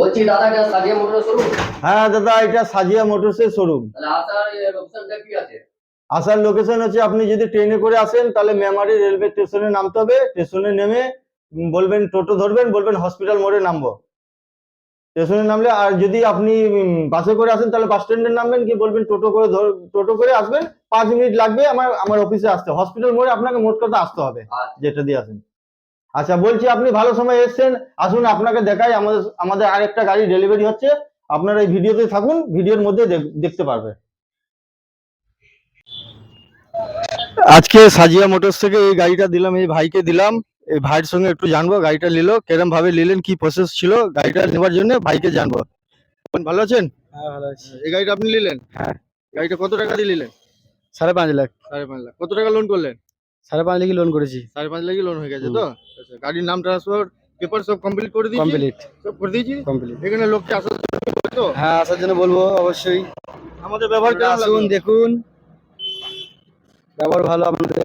বলছি দাদা, এটা সাজিয়া মোটর শোরুম? হ্যাঁ দাদা, এটা সাজিয়া মোটরসের শোরুম। তাহলে আসার লোকেশনটা কি আছে? আসার লোকেশন হচ্ছে, আপনি যদি ট্রেনে করে আসেন তাহলে মেমারি রেলওয়ে স্টেশনে নামতে হবে। স্টেশনে নেমে বলবেন টোটো ধরবেন, বলবেন হসপিটাল মোড়ে নামবো। স্টেশনে নামলে, আর যদি আপনি বাসে করে আসেন তাহলে বাস স্ট্যান্ডে নামবেন, কি বলবেন টোটো করে আসবেন। 5 মিনিট লাগবে আমার অফিসে আসতে। হসপিটাল মোড়ে আপনাকে মোট কথা আসতে হবে, যেটা দিয়ে আসেন। আচ্ছা, বলছি আপনি ভালো সময় এসেছেন, আসুন আপনাকে দেখাই। আমাদের আরেকটা গাড়ি ডেলিভারি হচ্ছে। আপনারা এই ভিডিওতে থাকুন, ভিডিওর মধ্যে দেখতে পারবেন। আজকে সাজিয়া মোটরস থেকে এই গাড়িটা দিলাম, এই ভাইকে দিলাম। এই ভাইয়ের সঙ্গে একটু জানবো গাড়িটা নিলো কিরম ভাবে নিলেন, কি প্রসেস ছিল গাড়িটা নেওয়ার জন্য, ভাইকে জানবো। ভালো আছেন? হ্যাঁ ভালো আছি। এই গাড়িটা আপনি নিলেন? হ্যাঁ। গাড়িটা কত টাকা দিয়ে নিলেন? 5.5 লাখ। 5.5 লাখ। কত টাকা লোন করলেন? 5.5 লাখই লোন করেছি। 5.5 লাখই লোন হয়ে গেছে তো? আচ্ছা, গাড়ির নাম ট্রান্সফার পেপার সব কমপ্লিট করে দিয়েছি? কমপ্লিট। সব করে দিয়েছি। কমপ্লিট। এখানে লোককে আসার তো? হ্যাঁ, আসার জন্য বলবো অবশ্যই। আমাদের ব্যবহার কেমন আসুন, লাগলো? দেখুন, ব্যবহার ভালো আপনাদের।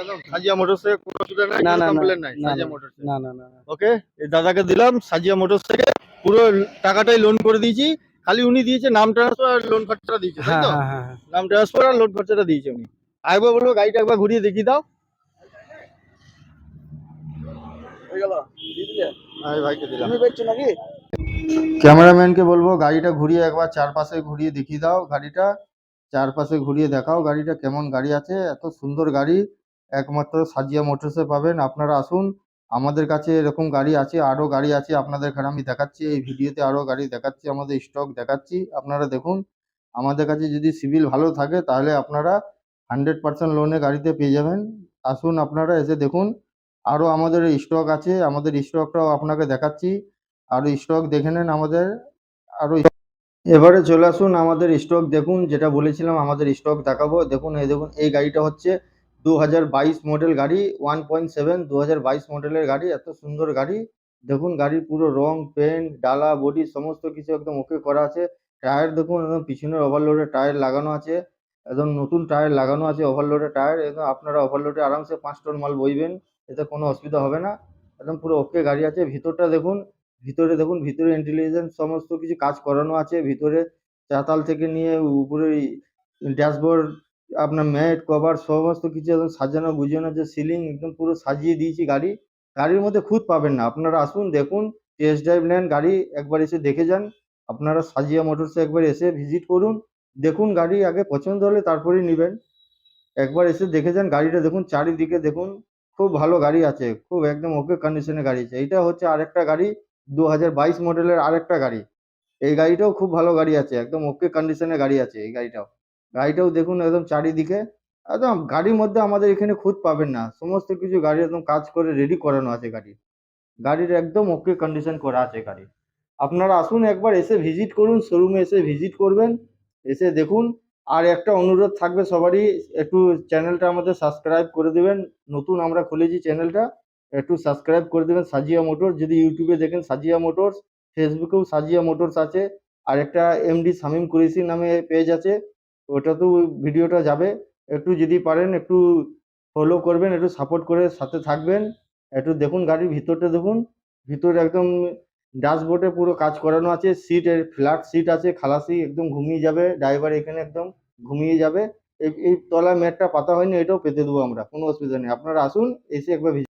একদম সাজিয়া মোটরসে কোনো অসুবিধা নাই, না কোনো না না কমপ্লেন নাই না সাজিয়া মোটরসে। না না না। ওকে, এই দাদাকে দিলাম সাজিয়া মোটরস থেকে, পুরো টাকাটাই লোন করে দিয়েছি। খালি উনি দিয়েছে নাম ট্রান্সফার আর লোন খরচাটা দিয়েছে, তাই হ্যাঁ তো? হ্যাঁ হ্যাঁ। নাম ট্রান্সফার আর লোন খরচাটা দিয়েছে উনি। একবার বলবো গাড়িটা একবার ঘুরিয়ে দেখিয়ে দাও। হয়ে গেল। দিয়ে দিলে? হ্যাঁ, ভাইকে দিলাম। তুমি বেচছো নাকি? ক্যামেরাম্যানকে বলবো গাড়িটা ঘুরিয়ে একবার চারপাশে ঘুরিয়ে দেখিয়ে দাও। গাড়িটা চারপাশে ঘুরিয়ে দেখাও, গাড়িটা কেমন গাড়ি আছে। এত সুন্দর গাড়ি একমাত্র সাজিয়া মোটরসে পাবেন। আপনারা আসুন, আমাদের কাছে এরকম গাড়ি আছে, আরও গাড়ি আছে আপনাদের এখানে আমি দেখাচ্ছি। এই ভিডিওতে আরও গাড়ি দেখাচ্ছি, আমাদের স্টক দেখাচ্ছি। আপনারা দেখুন, আমাদের কাছে যদি সিভিল ভালো থাকে তাহলে আপনারা 100% লোনে গাড়িতে পেয়ে যাবেন। আসুন আপনারা এসে দেখুন, আরও আমাদের স্টক আছে, আমাদের স্টকটাও আপনাকে দেখাচ্ছি। আরও স্টক দেখে নেন আমাদের। আরও এবারে চলে আসুন, আমাদের স্টক দেখুন। যেটা বলেছিলাম আমাদের স্টক দেখাবো। দেখুন, এই দেখুন, এই গাড়িটা হচ্ছে 2022 মডেল গাড়ি, 1.7 2022 মডেলের গাড়ি। এত সুন্দর গাড়ি দেখুন, গাড়ির পুরো রং পেন্ট ডালা বডি সমস্ত কিছু একদম ওকে করা আছে। টায়ার দেখুন, একদম পিছনের ওভারলোডের টায়ার লাগানো আছে, একদম নতুন টায়ার লাগানো আছে। ওভারলোডের টায়ার, একদম আপনারা ওভারলোডে আরামসে 5 টন মাল বইবেন, এতে কোনো অসুবিধা হবে না। একদম পুরো ওকে গাড়ি আছে। ভিতরটা দেখুন, ভিতরে দেখুন, ভিতরে ইন্টেলিজেন্স সমস্ত কিছু কাজ করানো আছে। ভিতরে চাতাল থেকে নিয়ে উপরে ড্যাশবোর্ড, আপনার ম্যাট কভার সমস্ত কিছু একদম সাজানো গুছানো, যে সিলিং একদম পুরো সাজিয়ে দিয়েছি গাড়ি। গাড়ির মধ্যে খুঁত পাবেন না। আপনারা আসুন, দেখুন, টেস্ট ড্রাইভ নেন গাড়ি, একবার এসে দেখে যান। আপনারা সাজিয়া মোটরসে একবার এসে ভিজিট করুন, দেখুন গাড়ি, আগে পছন্দ হলে তারপরেই নেবেন। একবার এসে দেখে যান গাড়িটা, দেখুন চারিদিকে দেখুন, খুব ভালো গাড়ি আছে, খুব একদম ওকে কন্ডিশনে গাড়ি আছে। এইটা হচ্ছে আরেকটা গাড়ি, 2022 মডেলের আরেকটা গাড়ি। এই গাড়িটাও খুব ভালো গাড়ি আছে, একদম ওকে কন্ডিশনে গাড়ি আছে এই গাড়িটাও। গাড়িটাও দেখুন, একদম চারিদিকে একদম গাড়ির মধ্যে আমাদের এখানে খুঁত পাবেন না। সমস্ত কিছু গাড়ি একদম কাজ করে রেডি করানো আছে গাড়ি। গাড়ির একদম ওকে কন্ডিশন করা আছে গাড়ি। আপনারা আসুন, একবার এসে ভিজিট করুন, শোরুমে এসে ভিজিট করবেন, এসে দেখুন। আর একটা অনুরোধ থাকবে সবারই, একটু চ্যানেলটা আমাদের সাবস্ক্রাইব করে দেবেন। নতুন আমরা খুলেছি চ্যানেলটা, একটু সাবস্ক্রাইব করে দেবেন সাজিয়া মোটরস। যদি ইউটিউবে দেখেন সাজিয়া মোটরস, ফেসবুকেও সাজিয়া মোটরস আছে। আর একটা এমডি শামীম কুরেশি নামে পেজ আছে, ওটাতেও ভিডিওটা যাবে। একটু যদি পারেন একটু ফলো করবেন, একটু সাপোর্ট করে সাথে থাকবেন। একটু দেখুন গাড়ির ভিতরটা দেখুন, ভিতরে একদম ড্যাশবোর্ডে পুরো কাজ করানো আছে। সিটের ফ্ল্যাট সিট আছে, খালাসি একদম ঘুমিয়ে যাবে ড্রাইভার, এখানে একদম ঘুমিয়ে যাবে। এই তলায় ম্যাটটা পাতা হয়নি, এটাও পেতে দেবো আমরা, কোনো অসুবিধা নেই। আপনারা আসুন, এসে একবার